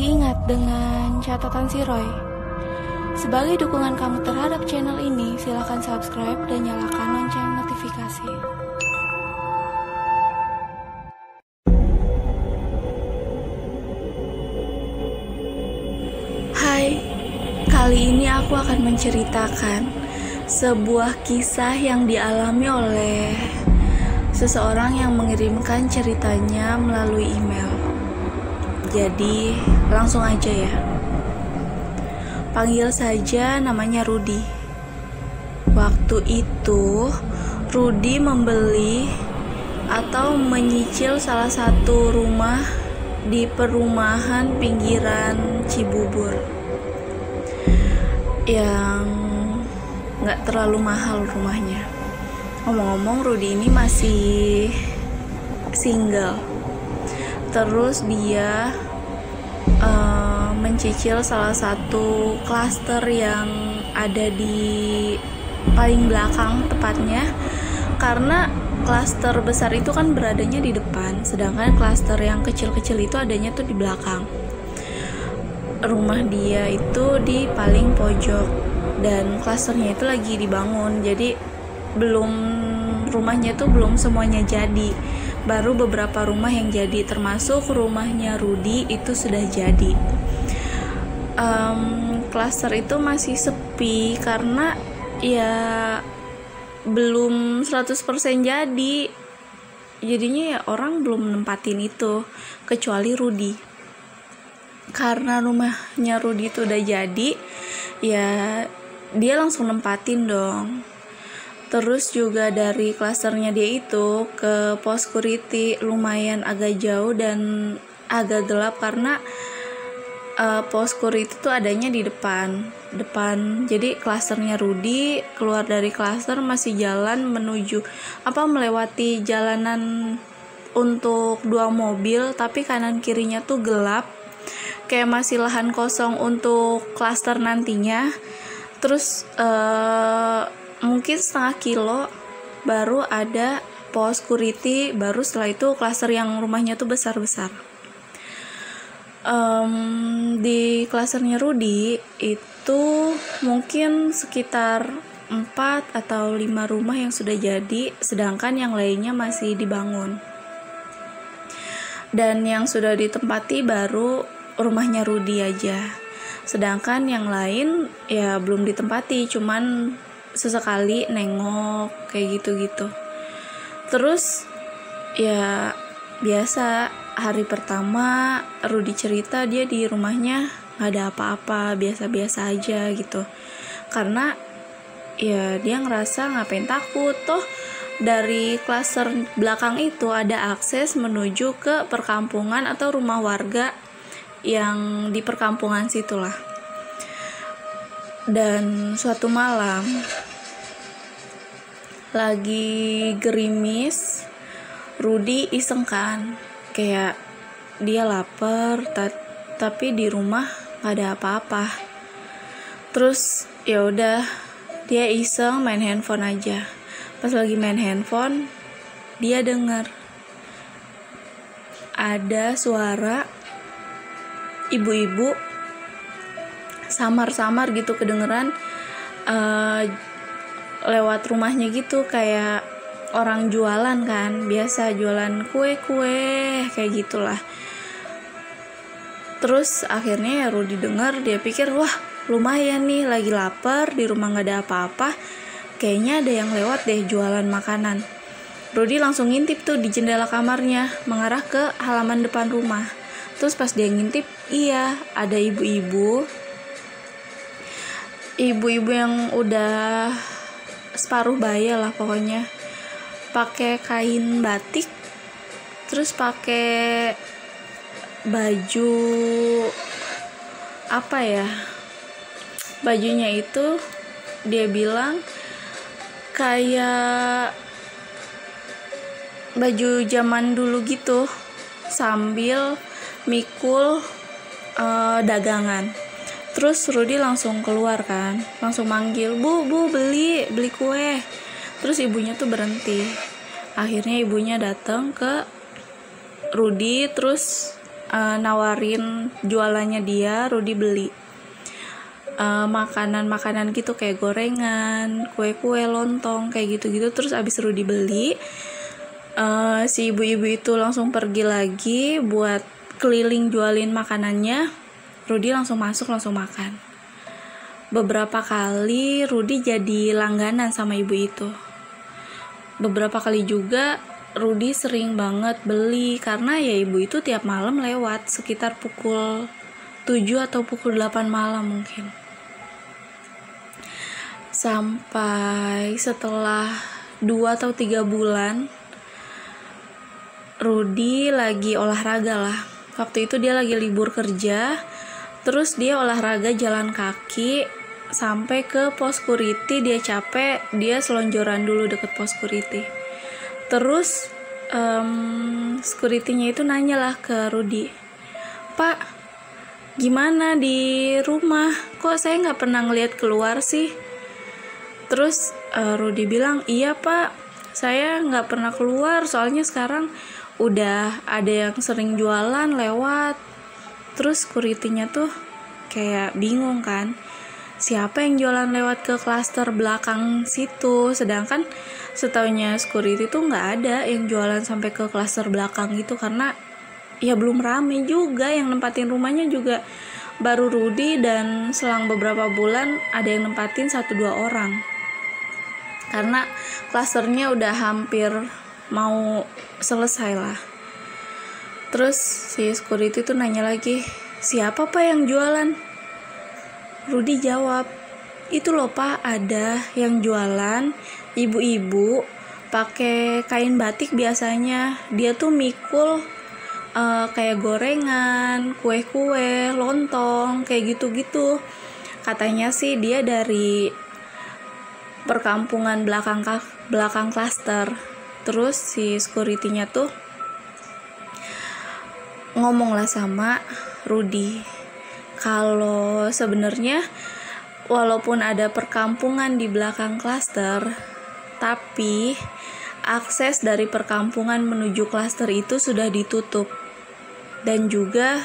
Masih ingat dengan catatan si Roy? Sebagai dukungan kamu terhadap channel ini, silakan subscribe dan nyalakan lonceng notifikasi. Hai, kali ini aku akan menceritakan sebuah kisah yang dialami oleh seseorang yang mengirimkan ceritanya melalui email. Jadi langsung aja ya. Panggil saja namanya Rudy. Waktu itu Rudy membeli atau menyicil salah satu rumah di perumahan pinggiran Cibubur yang gak terlalu mahal rumahnya. Ngomong-ngomong, Rudy ini masih single. Terus dia mencicil salah satu klaster yang ada di paling belakang tepatnya, karena klaster besar itu kan beradanya di depan, sedangkan klaster yang kecil-kecil itu adanya tuh di belakang. Rumah dia itu di paling pojok dan klasternya itu lagi dibangun, jadi rumahnya tuh belum semuanya jadi, baru beberapa rumah yang jadi, termasuk rumahnya Rudy itu sudah jadi. Klaster itu masih sepi karena ya belum 100% jadi, jadinya ya orang belum nempatin itu kecuali Rudy. Karena rumahnya Rudy itu udah jadi, ya dia langsung nempatin dong. Terus juga dari klasternya dia itu ke pos security lumayan agak jauh dan agak gelap karena pos security itu adanya di depan. Jadi klasternya Rudy keluar dari klaster masih jalan menuju melewati jalanan untuk 2 mobil, tapi kanan kirinya tuh gelap. Kayak masih lahan kosong untuk klaster nantinya. Terus mungkin setengah kilo baru ada pos security, baru setelah itu klaster yang rumahnya tuh besar-besar. Di klasternya Rudy itu mungkin sekitar 4 atau 5 rumah yang sudah jadi, sedangkan yang lainnya masih dibangun. Dan yang sudah ditempati baru rumahnya Rudy aja, sedangkan yang lain ya belum ditempati, cuman sesekali nengok kayak gitu-gitu. Terus ya biasa, hari pertama Rudy cerita dia di rumahnya gak ada apa-apa, biasa-biasa aja gitu, karena ya dia ngerasa ngapain takut, toh dari klaster belakang itu ada akses menuju ke perkampungan atau rumah warga yang di perkampungan situlah. Dan suatu malam lagi gerimis, Rudy iseng kan, kayak dia lapar tapi di rumah gak ada apa-apa. Terus ya udah dia iseng main handphone aja. Pas lagi main handphone, dia dengar ada suara ibu-ibu samar-samar gitu kedengeran lewat rumahnya gitu, kayak orang jualan kan, biasa jualan kue-kue kayak gitulah. Terus akhirnya ya Rudy denger, dia pikir wah lumayan nih, lagi lapar di rumah gak ada apa-apa, kayaknya ada yang lewat deh jualan makanan. Rudy langsung ngintip tuh di jendela kamarnya mengarah ke halaman depan rumah. Terus pas dia ngintip, iya ada ibu-ibu yang udah separuh baya lah pokoknya, pakai kain batik, terus pakai baju bajunya itu dia bilang kayak baju zaman dulu gitu, sambil mikul dagangan. Terus Rudy langsung keluar kan, langsung manggil, bu beli kue. Terus ibunya tuh berhenti. Akhirnya ibunya datang ke Rudy, terus nawarin jualannya dia, Rudy beli. Makanan-makanan gitu kayak gorengan, kue-kue, lontong kayak gitu-gitu. Terus abis Rudy beli, si ibu-ibu itu langsung pergi lagi buat keliling jualin makanannya. Rudy langsung masuk, langsung makan. Beberapa kali Rudy jadi langganan sama ibu itu. Beberapa kali juga Rudy sering banget beli karena ya ibu itu tiap malam lewat sekitar pukul 7 atau pukul 8 malam mungkin. Sampai setelah 2 atau 3 bulan Rudy lagi olahraga lah. Waktu itu dia lagi libur kerja, terus dia olahraga jalan kaki sampai ke pos security. Dia capek, dia selonjoran dulu deket pos security. Terus security-nya itu nanya lah ke Rudy, "Pak, gimana di rumah? Kok saya nggak pernah ngeliat keluar sih?" Terus Rudy bilang, "Iya Pak, saya nggak pernah keluar soalnya sekarang udah ada yang sering jualan lewat." Terus security-nya tuh kayak bingung kan, siapa yang jualan lewat ke klaster belakang situ, sedangkan setaunya security tuh nggak ada yang jualan sampai ke klaster belakang gitu karena ya belum rame juga, yang nempatin rumahnya juga baru Rudy dan selang beberapa bulan ada yang nempatin 1-2 orang karena klasternya udah hampir mau selesai lah. Terus si security tuh nanya lagi, "Siapa Pak yang jualan?" Rudy jawab, "Itu loh Pak, ada yang jualan ibu-ibu pakai kain batik biasanya. Dia tuh mikul kayak gorengan, kue-kue, lontong, kayak gitu-gitu. Katanya sih dia dari perkampungan belakang klaster." Terus si security-nya tuh ngomong lah sama Rudy kalau sebenarnya walaupun ada perkampungan di belakang klaster, tapi akses dari perkampungan menuju klaster itu sudah ditutup. Dan juga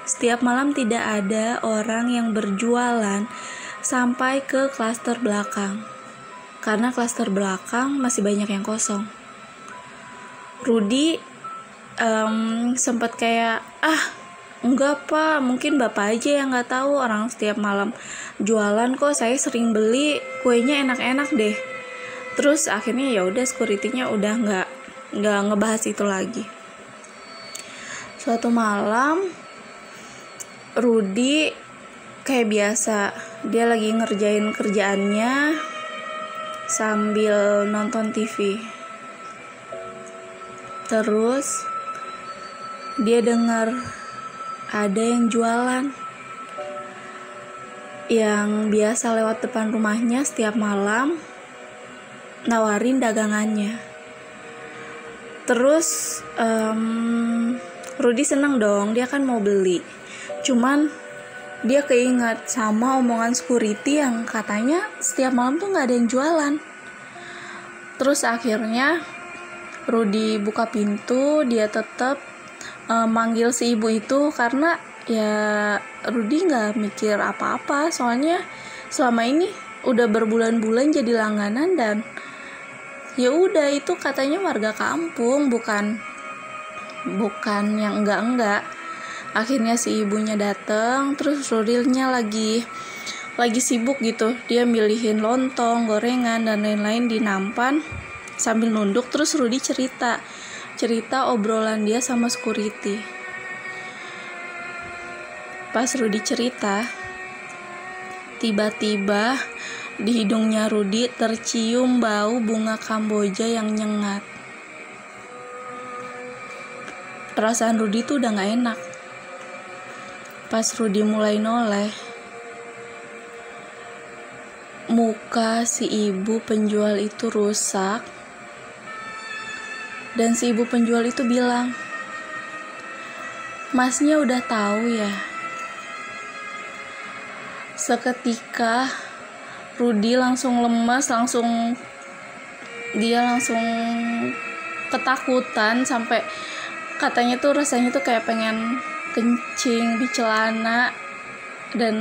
setiap malam tidak ada orang yang berjualan sampai ke klaster belakang. Karena klaster belakang masih banyak yang kosong. Rudy sempat kayak, enggak Pak, mungkin Bapak aja yang nggak tahu, orang setiap malam jualan kok, saya sering beli, kuenya enak-enak deh. Terus akhirnya ya udah security-nya udah nggak ngebahas itu lagi. Suatu malam Rudy kayak biasa, dia lagi ngerjain kerjaannya sambil nonton TV. Terus dia dengar ada yang jualan yang biasa lewat depan rumahnya setiap malam nawarin dagangannya. Terus Rudy seneng dong, dia kan mau beli. Cuman dia keinget sama omongan security yang katanya setiap malam tuh gak ada yang jualan. Terus akhirnya Rudy buka pintu, dia tetap manggil si ibu itu karena ya Rudy gak mikir apa-apa, soalnya selama ini udah berbulan-bulan jadi langganan dan ya udah itu katanya warga kampung, bukan yang enggak. Akhirnya si ibunya datang, terus Rudy-nya lagi sibuk gitu, dia milihin lontong, gorengan dan lain-lain di nampan sambil nunduk. Terus Rudy cerita obrolan dia sama security. Pas Rudy cerita, tiba-tiba di hidungnya Rudy tercium bau bunga Kamboja yang nyengat. Perasaan Rudy tuh udah gak enak. Pas Rudy mulai noleh, muka si ibu penjual itu rusak. Dan si ibu penjual itu bilang, "Masnya udah tahu ya?" Seketika Rudy langsung lemas, langsung ketakutan sampai katanya tuh rasanya tuh kayak pengen kencing di celana, dan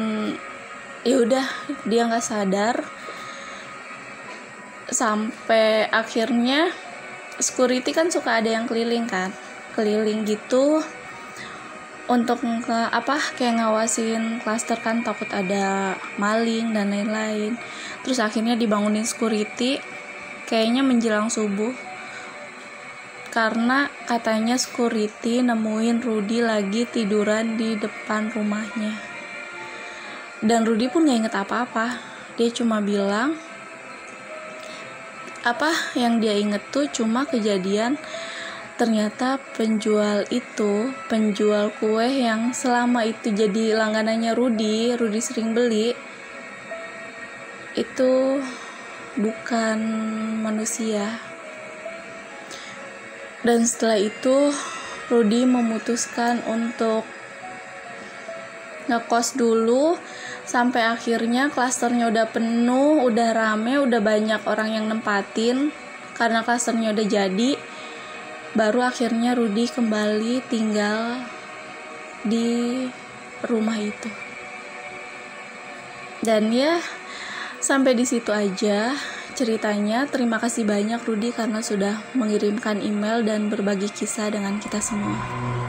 ya udah dia nggak sadar sampai akhirnya security kan suka ada yang keliling gitu untuk kayak ngawasin klaster kan, takut ada maling dan lain-lain. Terus akhirnya dibangunin security kayaknya menjelang subuh, karena katanya security nemuin Rudy lagi tiduran di depan rumahnya. Dan Rudy pun gak inget apa-apa. Dia cuma bilang yang dia inget tuh cuma kejadian ternyata penjual kue yang selama itu jadi langganannya Rudy sering beli, itu bukan manusia. Dan setelah itu Rudy memutuskan untuk ngekos dulu sampai akhirnya klasternya udah penuh, udah rame, udah banyak orang yang nempatin. Karena klasternya udah jadi, baru akhirnya Rudy kembali tinggal di rumah itu. Dan ya sampai di situ aja ceritanya. Terima kasih banyak Rudy karena sudah mengirimkan email dan berbagi kisah dengan kita semua.